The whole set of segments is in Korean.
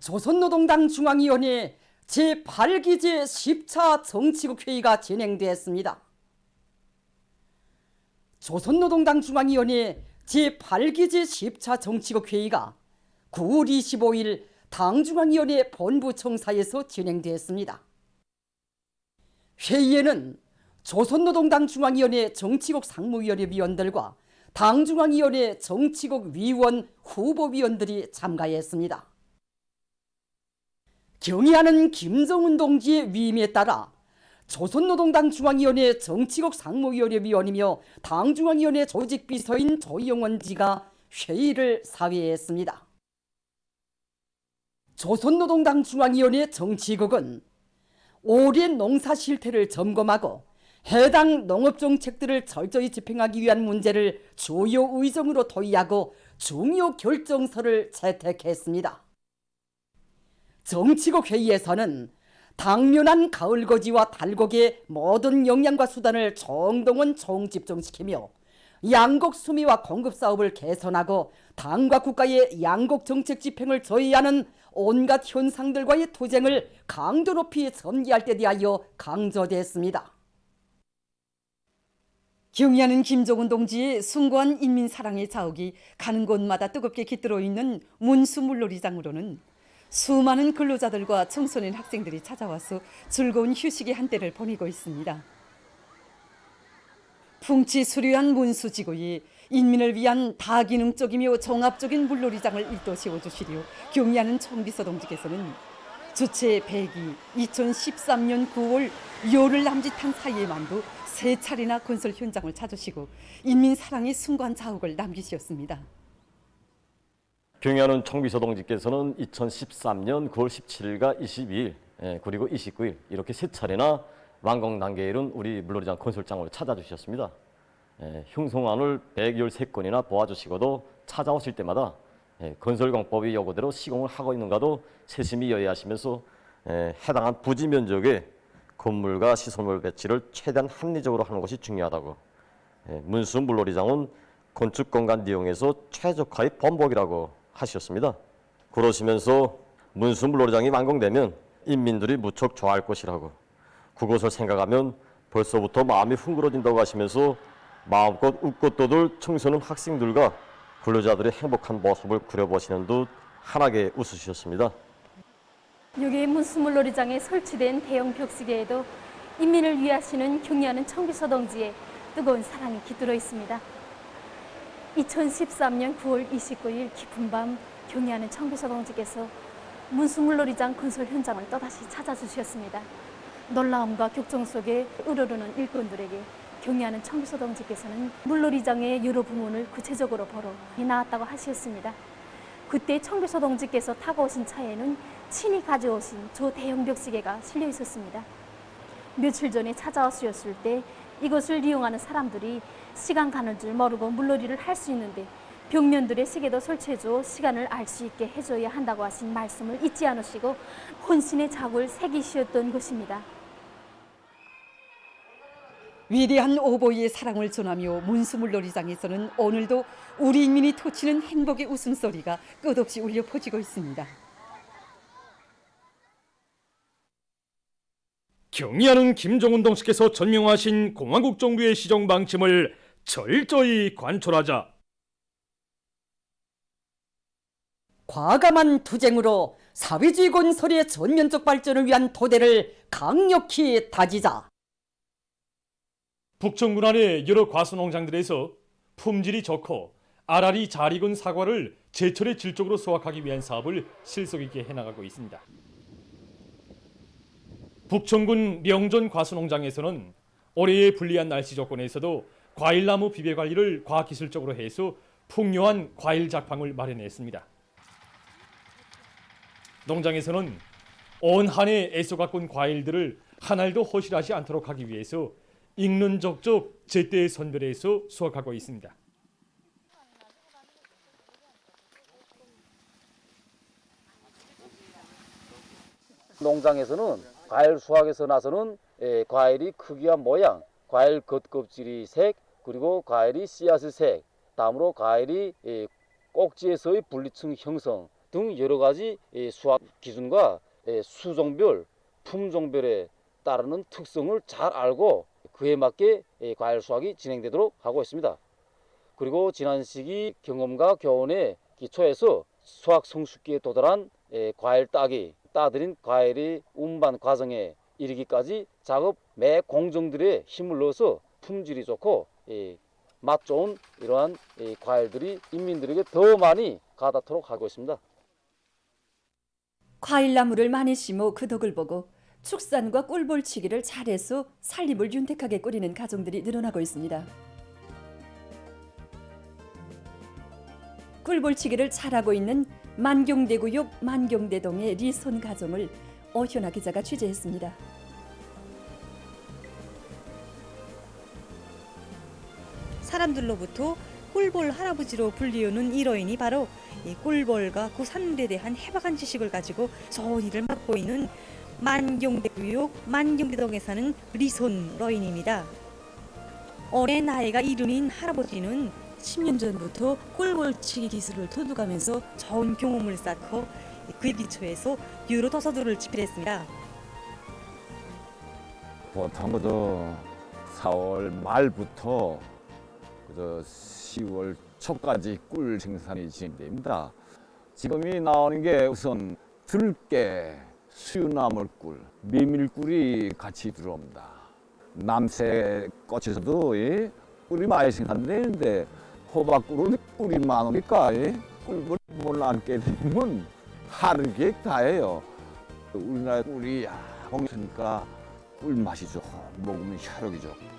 조선노동당 중앙위원회 제8기제 10차 정치국 회의가 진행되었습니다. 조선노동당 중앙위원회 제8기제 10차 정치국 회의가 9월 25일 당중앙위원회 본부청사에서 진행되었습니다. 회의에는 조선노동당 중앙위원회 정치국 상무위원회 위원들과 당중앙위원회 정치국 위원 후보위원들이 참가했습니다. 경의하는 김정은 동지의 위임에 따라 조선노동당 중앙위원회 정치국 상무위원회 위원이며 당중앙위원회 조직비서인 조영원지가 회의를 사회했습니다. 조선노동당 중앙위원회 정치국은 올해 농사 실태를 점검하고 해당 농업정책들을 철저히 집행하기 위한 문제를 주요 의정으로 토의하고 중요 결정서를 채택했습니다. 정치국 회의에서는 당면한 가을거지와 달곡의 모든 역량과 수단을 총동원 총집중시키며 양곡 수미와 공급 사업을 개선하고 당과 국가의 양곡 정책 집행을 저해하는 온갖 현상들과의 투쟁을 강도 높이 전개할 데 대하여 강조됐습니다. 경의하는 김정은 동지의 숭고한 인민사랑의 자욱이 가는 곳마다 뜨겁게 깃들어 있는 문수물놀이장으로는 수많은 근로자들과 청소년 학생들이 찾아와서 즐거운 휴식의 한때를 보내고 있습니다. 풍치수려한 문수지구에 인민을 위한 다기능적이며 종합적인 물놀이장을 일도 세워주시려 경의하는 총비서 동지께서는 주체 100이 2013년 9월 열흘 남짓한 사이에만도 3차례나 건설 현장을 찾으시고 인민 사랑의 숭고한 자욱을 남기셨습니다. 경의하는 총비서 동지께서는 2013년 9월 17일과 22일 그리고 29일 이렇게 3차례나 완공 단계에 이른 우리 물놀이장 건설장을 찾아주셨습니다. 흉성안을 113건이나 보아주시고도 찾아오실 때마다 건설공법의 요구대로 시공을 하고 있는가도 세심히 여해하시면서 해당한 부지 면적에 건물과 시설물 배치를 최대한 합리적으로 하는 것이 중요하다고, 문수 물놀이장은 건축공간 이용에서 최적화의 본보기라고 하셨습니다. 그러시면서 문수 물놀이장이 완공되면 인민들이 무척 좋아할 것이라고, 그것을 생각하면 벌써부터 마음이 흥그러진다고 하시면서 마음껏 웃고 떠들 청소년 학생들과 근로자들의 행복한 모습을 그려보시는 듯 환하게 웃으셨습니다. 여기 문수물놀이장에 설치된 대형 벽시계에도 인민을 위하시는 경의하는 총비서 동지의 뜨거운 사랑이 깃들어 있습니다. 2013년 9월 29일 깊은 밤 경의하는 총비서 동지께서 문수물놀이장 건설 현장을 또다시 찾아주셨습니다. 놀라움과 격정 속에 으르르는 일꾼들에게 경의하는 총비서 동지께서는 물놀이장의 여러 부문을 구체적으로 보러 나왔다고 하셨습니다. 그때 총비서 동지께서 타고 오신 차에는 친히 가져오신 저 대형 벽시계가 실려 있었습니다. 며칠 전에 찾아오셨을 때 이것을 이용하는 사람들이 시간 가는 줄 모르고 물놀이를 할 수 있는데 벽면들의 시계도 설치해줘 시간을 알 수 있게 해줘야 한다고 하신 말씀을 잊지 않으시고 혼신의 자국을 새기셨던 것입니다. 위대한 오보이의 사랑을 전하며 문수물놀이장에서는 오늘도 우리 인민이 토치는 행복의 웃음소리가 끝없이 울려 퍼지고 있습니다. 경의하는 김정은 동지께서 전명하신 공화국 정부의 시정 방침을 철저히 관철하자. 과감한 투쟁으로 사회주의 건설의 전면적 발전을 위한 토대를 강력히 다지자. 북청군 안의 여러 과수농장들에서 품질이 좋고 알알이 잘 익은 사과를 제철의 질적으로 수확하기 위한 사업을 실속 있게 해나가고 있습니다. 북청군 명전 과수농장에서는 올해의 불리한 날씨 조건에서도 과일나무 비배 관리를 과학기술적으로 해서 풍요한 과일 작황을 마련했습니다. 농장에서는 온 한 해 애써 가꾼 과일들을 한 알도 허실하지 않도록 하기 위해서 익는 적적 제때 선별해서 수확하고 있습니다. 농장에서는 과일 수확에서 나서는 과일이 크기와 모양, 과일 겉껍질이 색, 그리고 과일이 씨앗의 색, 다음으로 과일이 꼭지에서의 분리층 형성, 등 여러 가지 수학 기준과 수종별, 품종별에 따르는 특성을 잘 알고 그에 맞게 과일 수확이 진행되도록 하고 있습니다. 그리고 지난 시기 경험과 교훈에 기초해서 수확 성숙기에 도달한 과일 따들인 과일의 운반 과정에 이르기까지 작업 매 공정들에 힘을 넣어서 품질이 좋고 맛 좋은 이러한 과일들이 인민들에게 더 많이 가닿도록 하고 있습니다. 과일나무를 많이 심어 그 덕을 보고 축산과 꿀벌치기를 잘해서 살림을 윤택하게 꾸리는 가정들이 늘어나고 있습니다. 꿀벌치기를 잘하고 있는 만경대구역 만경대동의 리손 가정을 오현아 기자가 취재했습니다. 사람들로부터 꿀벌 할아버지로 불리우는 이로인이 바로 이 꿀벌과 구산물에 대한 해박한 지식을 가지고 좋은 일을 맡고 있는 만경대구역 만경대동에 사는 리손 러인입니다. 올해 나이가 70인 할아버지는 10년 전부터 꿀벌치기 기술을 터득하면서 좋은 경험을 쌓고 그 기초에서 여러 도서들을 집필했습니다. 보통 그저 4월 말부터 그저 10월 초까지 꿀 생산이 진행됩니다. 지금이 나오는 게 우선 들깨, 수유나물꿀, 메밀꿀이 같이 들어옵니다. 남새 꽃에서도 꿀이 많이 생산되는데 호박꿀은 꿀이 많으니까 꿀을 못 안게 되면 하는 게 다예요. 우리나라 꿀이 홍수니까 꿀 맛이 좋고 먹으면 혈액이 좋고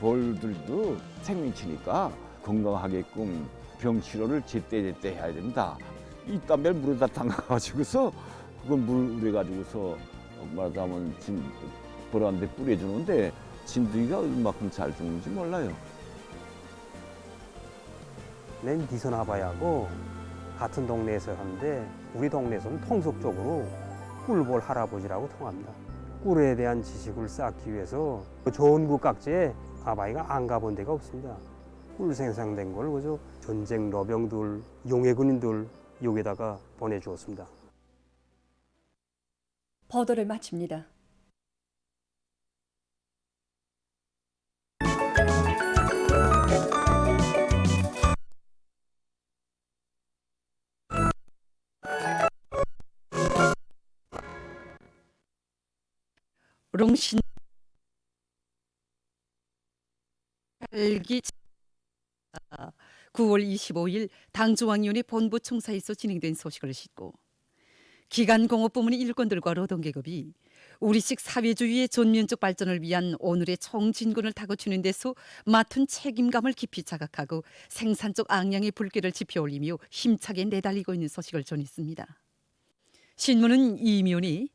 벌들도 생명치니까 건강하게끔 병치료를 제때제때 해야 된다. 이딴 물에다 담가가지고서 그걸 물 우려가지고서 말하자면 벌한테 뿌려주는데 진드기가 얼마큼 잘 죽는지 몰라요. 난 니선아바야고 같은 동네에서 하는데 우리 동네에서는 통속적으로 꿀벌 할아버지라고 통합니다. 꿀에 대한 지식을 쌓기 위해서 좋은 국각지에 아바이가 안 가본 데가 없습니다. 꿀 생산된 걸 그저 전쟁 러병들, 용해 군인들 여기다가 보내주었습니다. 보도를 마칩니다. 롱신 일기 9월 25일 당중앙위원회 본부 총사에서 진행된 소식을 싣고 기간공업부문의 일꾼들과 노동계급이 우리식 사회주의의 전면적 발전을 위한 오늘의 총진군을 다그치는 데서 맡은 책임감을 깊이 자각하고 생산적 악량의 불길을 지펴올리며 힘차게 내달리고 있는 소식을 전했습니다. 신문은 이면이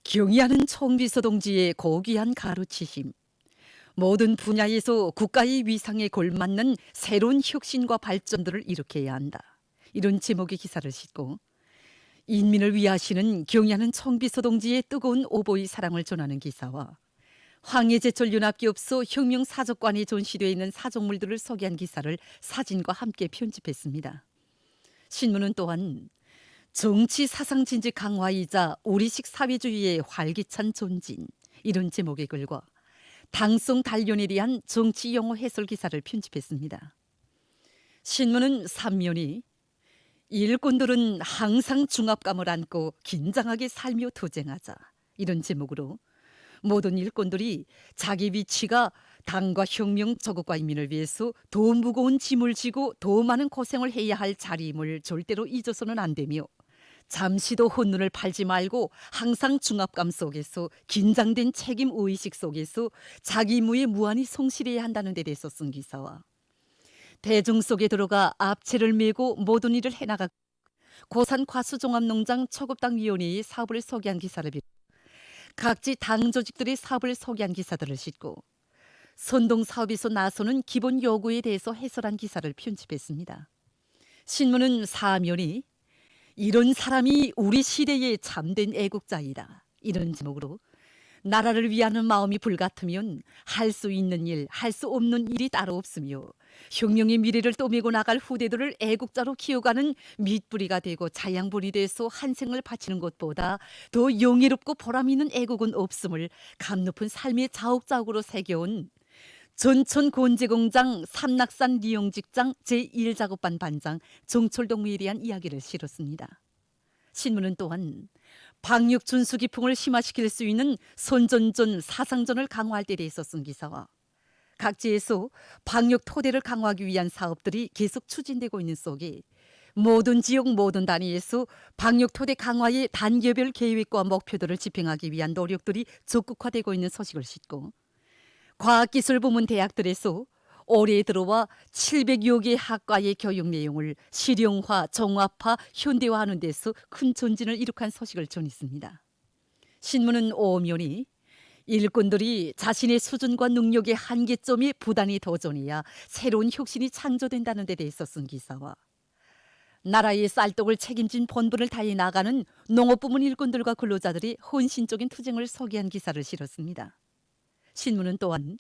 경의하는 총비서 동지의 고귀한 가르치심, 모든 분야에서 국가의 위상에 걸맞는 새로운 혁신과 발전들을 일으켜야 한다. 이런 제목의 기사를 싣고 인민을 위하시는 경의하는 총비서 동지의 뜨거운 오보의 사랑을 전하는 기사와 황해제철연합기업소 혁명사적관에 전시되어 있는 사적물들을 소개한 기사를 사진과 함께 편집했습니다. 신문은 또한 정치 사상 진지 강화이자 우리식 사회주의의 활기찬 전진, 이런 제목의 글과 당성 단련에 대한 정치 용어 해설 기사를 편집했습니다. 신문은 3면이 일꾼들은 항상 중압감을 안고 긴장하게 살며 투쟁하자, 이런 제목으로 모든 일꾼들이 자기 위치가 당과 혁명, 조국과 인민을 위해서 더 무거운 짐을 지고 더 많은 고생을 해야 할 자리임을 절대로 잊어서는 안 되며 잠시도 혼눈을 팔지 말고 항상 중압감 속에서 긴장된 책임 의식 속에서 자기 임무에 무한히 성실해야 한다는 데 대해서 쓴 기사와 대중 속에 들어가 앞채를 메고 모든 일을 해나가 고산 과수종합농장 초급당위원회의 사업을 소개한 기사를 비롯 각지 당 조직들의 사업을 소개한 기사들을 싣고 선동사업에서 나서는 기본 요구에 대해서 해설한 기사를 편집했습니다. 신문은 사면이 이런 사람이 우리 시대의 참된 애국자이다, 이런 제목으로 나라를 위하는 마음이 불같으면 할 수 있는 일, 할 수 없는 일이 따로 없으며 혁명의 미래를 떠밀고 나갈 후대들을 애국자로 키워가는 밑뿌리가 되고 자양분이 돼서 한 생을 바치는 것보다 더 영예롭고 보람 있는 애국은 없음을 감높은 삶의 자옥자옥으로 새겨온 전천 곤제공장 삼락산 리용직장 제1작업반 반장 정철동무에 대한 이야기를 실었습니다. 신문은 또한 방역 준수기풍을 심화시킬 수 있는 선전전 사상전을 강화할 때 대해서 쓴 기사와 각지에서 방역 토대를 강화하기 위한 사업들이 계속 추진되고 있는 속에 모든 지역 모든 단위에서 방역 토대 강화의 단계별 계획과 목표들을 집행하기 위한 노력들이 적극화되고 있는 소식을 싣고 과학기술부문 대학들에서 올해 들어와 700여 개 학과의 교육 내용을 실용화, 종합화, 현대화하는 데서 큰 전진을 이룩한 소식을 전했습니다. 신문은 오면이 일꾼들이 자신의 수준과 능력의 한계점에 부단히 도전해야 새로운 혁신이 창조된다는 데 대해서 쓴 기사와 나라의 쌀떡을 책임진 본분을 다해 나가는 농업부문 일꾼들과 근로자들이 헌신적인 투쟁을 소개한 기사를 실었습니다. 신문은 또한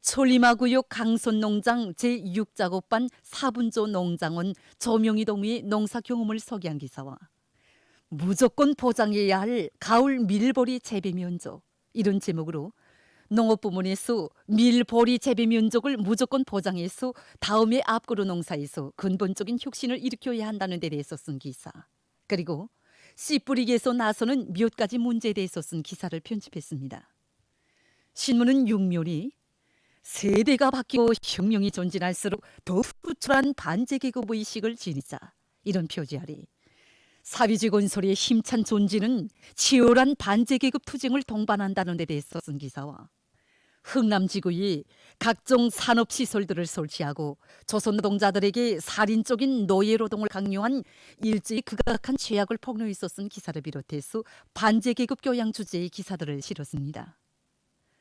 솔리마구역 강손농장 제6작업반 4분조 농장원 조명희 동무의 농사 경험을 소개한 기사와 무조건 보장해야 할 가을 밀보리 재배 면적 이런 제목으로 농업부문에서 밀보리 재배 면적을 무조건 보장해서 다음에 앞으로 농사에서 근본적인 혁신을 일으켜야 한다는 데 대해서 쓴 기사 그리고 씨 뿌리기에서 나서는 몇 가지 문제에 대해서 쓴 기사를 편집했습니다. 신문은 육면이 세대가 바뀌고 혁명이 전진할수록 더 후출한 반제계급 의식을 지니자 이런 표지 아래 사회주의 건설의 힘찬 존재는 치열한 반제계급 투쟁을 동반한다는 데 대해서 쓴 기사와 흥남지구에 각종 산업시설들을 설치하고 조선노동자들에게 살인적인 노예노동을 강요한 일제의 극악한 죄악을 폭로해서 쓴 기사를 비롯해서 반제계급 교양 주제의 기사들을 실었습니다.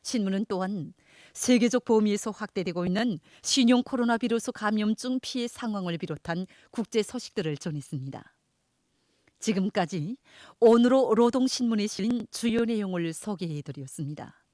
신문은 또한 세계적 범위에서 확대되고 있는 신형 코로나 바이러스 감염증 피해 상황을 비롯한 국제 소식들을 전했습니다. 지금까지 오늘로 노동신문에 실린 주요 내용을 소개해드렸습니다.